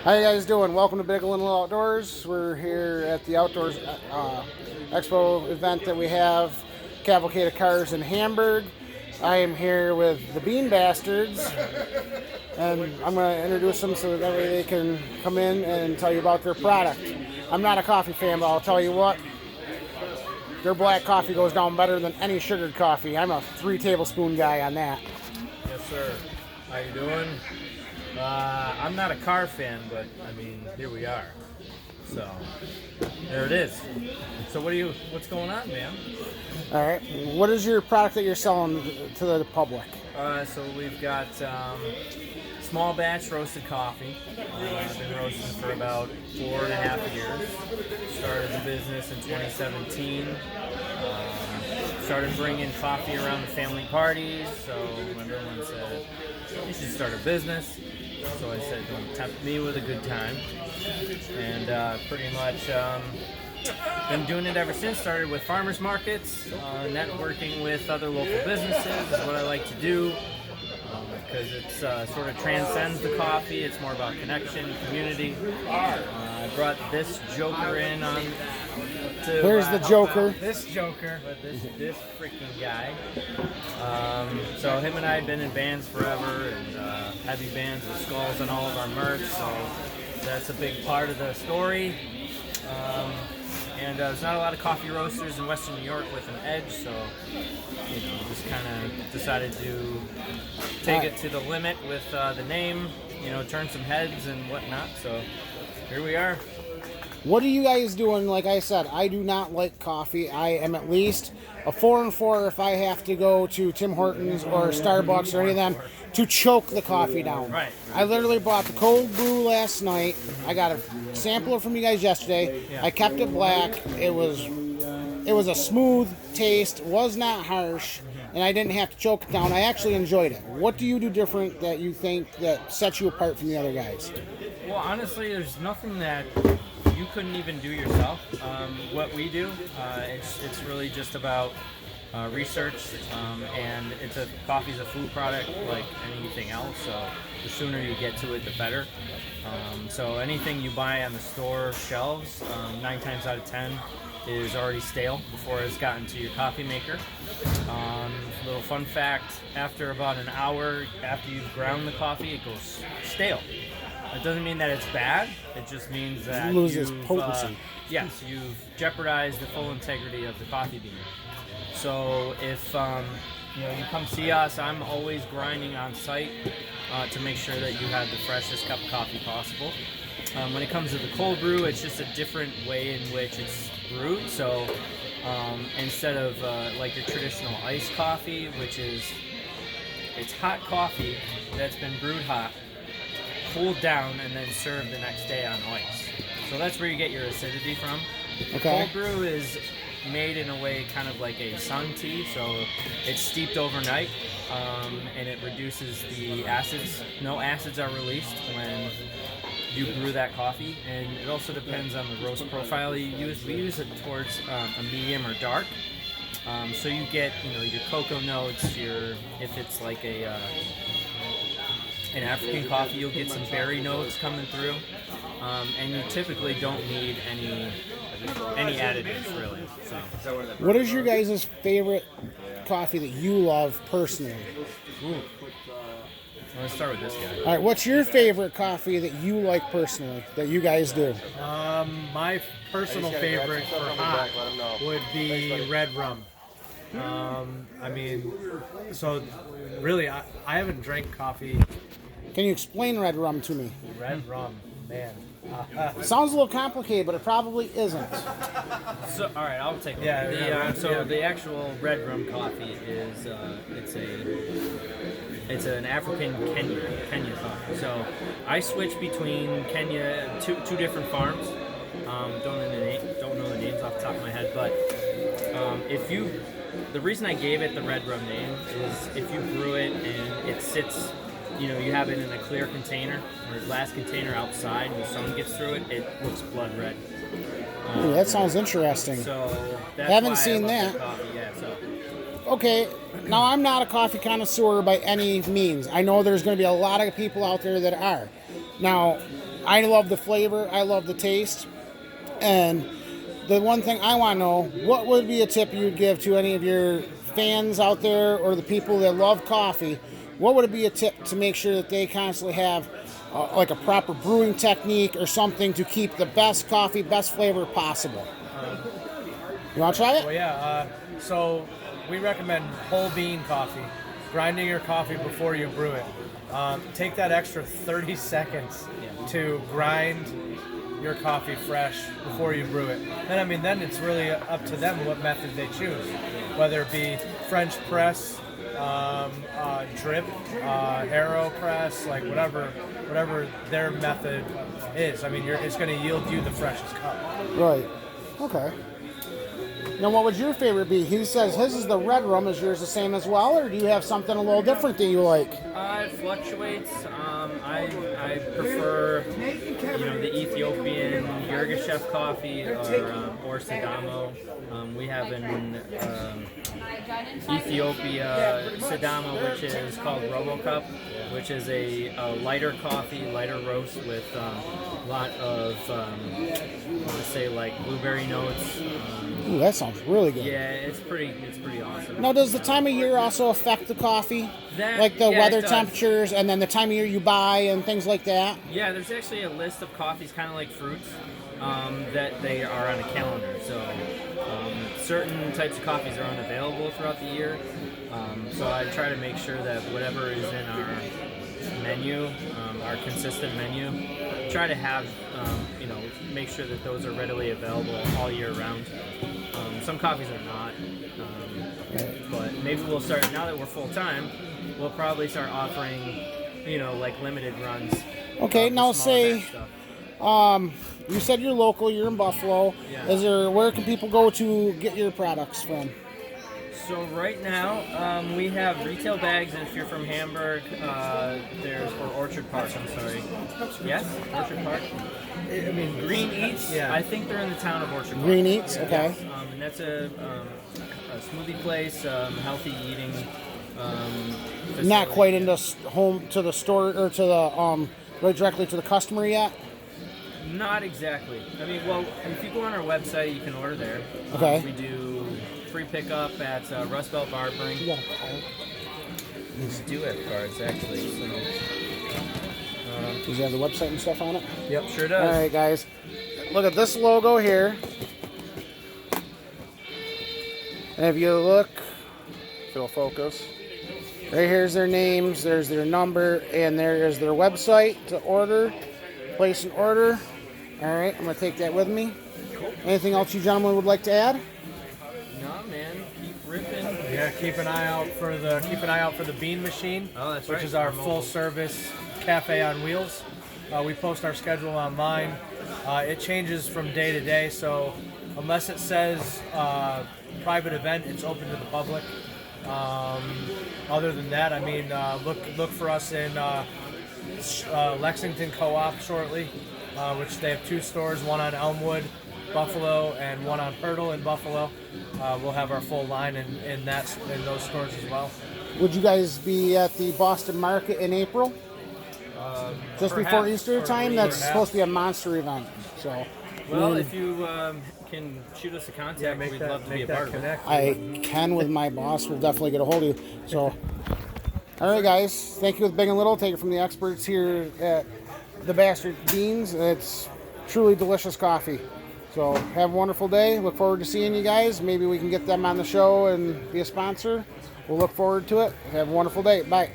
How you guys doing? Welcome to Big and Little Outdoors. We're here at the Outdoors Expo event that we have, Cavalcade of Cars in Hamburg. I am here with the Bean Bastards, and I'm going to introduce them so that way they can come in and tell you about their product. I'm not a coffee fan, but I'll tell you what, their black coffee goes down better than any sugared coffee. I'm a 3 tablespoon guy on that. Yes, sir. How you doing? I'm not a car fan, but I mean, here we are. So there it is. So what's going on, man? All right. What is your product that you're selling to the public? So we've got small batch roasted coffee. I've been roasting for about 4.5 years. Started the business in 2017. Started bringing coffee around the family parties. So everyone said, you should start a business. So I said, don't tempt me with a good time. And pretty much been doing it ever since. Started with farmers markets, networking with other local businesses is what I like to do. Because it sort of transcends the coffee. It's more about connection, community. I brought this joker in on. Where's the joker? This joker, but this freaking guy. So him and I have been in bands forever, and heavy bands with skulls on all of our merch. So that's a big part of the story. And there's not a lot of coffee roasters in Western New York with an edge, so just kind of decided to take it to the limit with the name, turn some heads and whatnot. So here we are. What are you guys doing? Like I said, I do not like coffee. I am at least a 4 and 4 if I have to go to Tim Hortons or Starbucks or any of them to choke the coffee down. Right. I literally bought the cold brew last night. I got a sampler from you guys yesterday. Yeah. I kept it black. It was a smooth taste, was not harsh, and I didn't have to choke it down. I actually enjoyed it. What do you do different that you think that sets you apart from the other guys? Well, honestly, there's nothing that you couldn't even do yourself. What we do, it's really just about research, and coffee's a food product like anything else. So the sooner you get to it, the better. So anything you buy on the store shelves, 9 times out of 10 is already stale before it's gotten to your coffee maker. Little fun fact: after about an hour after you've ground the coffee, it goes stale. It doesn't mean that it's bad. It just means that it loses potency. Yes, you've jeopardized the full integrity of the coffee bean. So if you come see us, I'm always grinding on site to make sure that you have the freshest cup of coffee possible. When it comes to the cold brew, it's just a different way in which it's brewed. So instead of like your traditional iced coffee, which is it's hot coffee that's been brewed hot, cooled down, and then served the next day on ice. So that's where you get your acidity from. Okay. Cold brew is made in a way kind of like a sun tea, so it's steeped overnight, and it reduces the acids. No acids are released when you brew that coffee, and it also depends on the roast profile you use. We use it towards a medium or dark, so you get your cocoa notes. If it's like an African coffee, you'll get some berry notes coming through, and you typically don't need any additives really. So, What is your guys' favorite coffee that you love personally? let's start with this guy. All right, what's your favorite coffee that you like personally that you guys do? My personal favorite for hot would be red rum. So really, I haven't drank coffee. Can you explain red rum to me? Red rum, man. Sounds a little complicated, but it probably isn't. So, all right, I'll take it. Yeah, The actual red rum coffee is it's an African Kenya coffee. So I switch between Kenya, two different farms. Don't know the names off the top of my head, but the reason I gave it the red rum name is if you brew it and it sits, you have it in a clear container or a glass container outside and the sun gets through it, it looks blood red. Ooh, that sounds interesting. So that's Haven't why seen I love that. Coffee. Yeah, so Okay, now I'm not a coffee connoisseur by any means. I know there's going to be a lot of people out there that are. Now, I love the flavor. I love the taste. And the one thing I want to know, what would be a tip you'd give to any of your fans out there or the people that love coffee? What would it be a tip to make sure that they constantly have like a proper brewing technique or something to keep the best coffee, best flavor possible? You want to try it? Well, yeah. So we recommend whole bean coffee. Grinding your coffee before you brew it. Take that extra 30 seconds to grind your coffee fresh before you brew it. Then it's really up to them what method they choose, whether it be French press, drip, harrow press, like whatever their method is. It's going to yield you the freshest cup. Right. Okay. Now, what would your favorite be? He says his is the red rum. Is yours the same as well, or do you have something a little different that you like? It fluctuates. I prefer, the Ethiopian Yirgacheffe coffee or Sidamo. We have an Ethiopia Sidamo, which is called RoboCup, which is a lighter coffee, lighter roast with a lot of, I want to say, like blueberry notes. Ooh, that sounds really good. Yeah, it's pretty awesome. Now, does the time of year also affect the coffee? Like the Yeah, weather it does. temperatures and then the time of year you buy and things like that? Yeah, there's actually a list of coffees, kind of like fruits, that they are on a calendar. So certain types of coffees are unavailable throughout the year. So I try to make sure that whatever is in our menu, our consistent menu, try to have, make sure that those are readily available all year round. Some coffees are not, but maybe we'll start, now that we're full time, we'll probably start offering, like limited runs. Okay, of the now small say, batch stuff. you said you're local, you're in Buffalo. Yeah. Where can people go to get your products from? So right now, we have retail bags, and if you're from Hamburg, or Orchard Park, I'm sorry. Yes? Orchard Park? Green Eats? Yeah. I think they're in the town of Orchard Park. Green Eats, okay. And that's a smoothie place, healthy eating. Not facility. quite into home to the store or to the right directly to the customer yet. Not exactly. If you go on our website, you can order there. Okay. We do free pickup at Rust Belt Barbering. You got a card? We do have cards, actually. So, Does it have the website and stuff on it? yep, sure does. All right, guys. Look at this logo here. And if you look, if it'll focus, right here's their names, there's their number, and there is their website to order, place an order. All right, I'm going to take that with me. Anything else you gentlemen would like to add? No, man, keep ripping. Yeah, keep an eye out for the Bean Machine, Oh, that's which right. is our Mobile. full-service cafe on wheels. We post our schedule online. It changes from day to day, so unless it says private event, it's open to the public. Other than that, look for us in Lexington Co-op shortly, which they have 2 stores, one on Elmwood, Buffalo, and one on Hurdle in Buffalo. We'll have our full line in those stores as well. Would you guys be at the Boston Market in April? Just before Perhaps. Easter time? That's supposed to be a monster event. So, Well, if you can shoot us a contact, we'd love to be a part of it. connect. I can with my boss. We'll definitely get a hold of you. So, all right, guys. Thank you with Big and Little. Take it from the experts here at the Bastard Beans. It's truly delicious coffee. So, have a wonderful day. Look forward to seeing you guys. Maybe we can get them on the show and be a sponsor. We'll look forward to it. Have a wonderful day. Bye.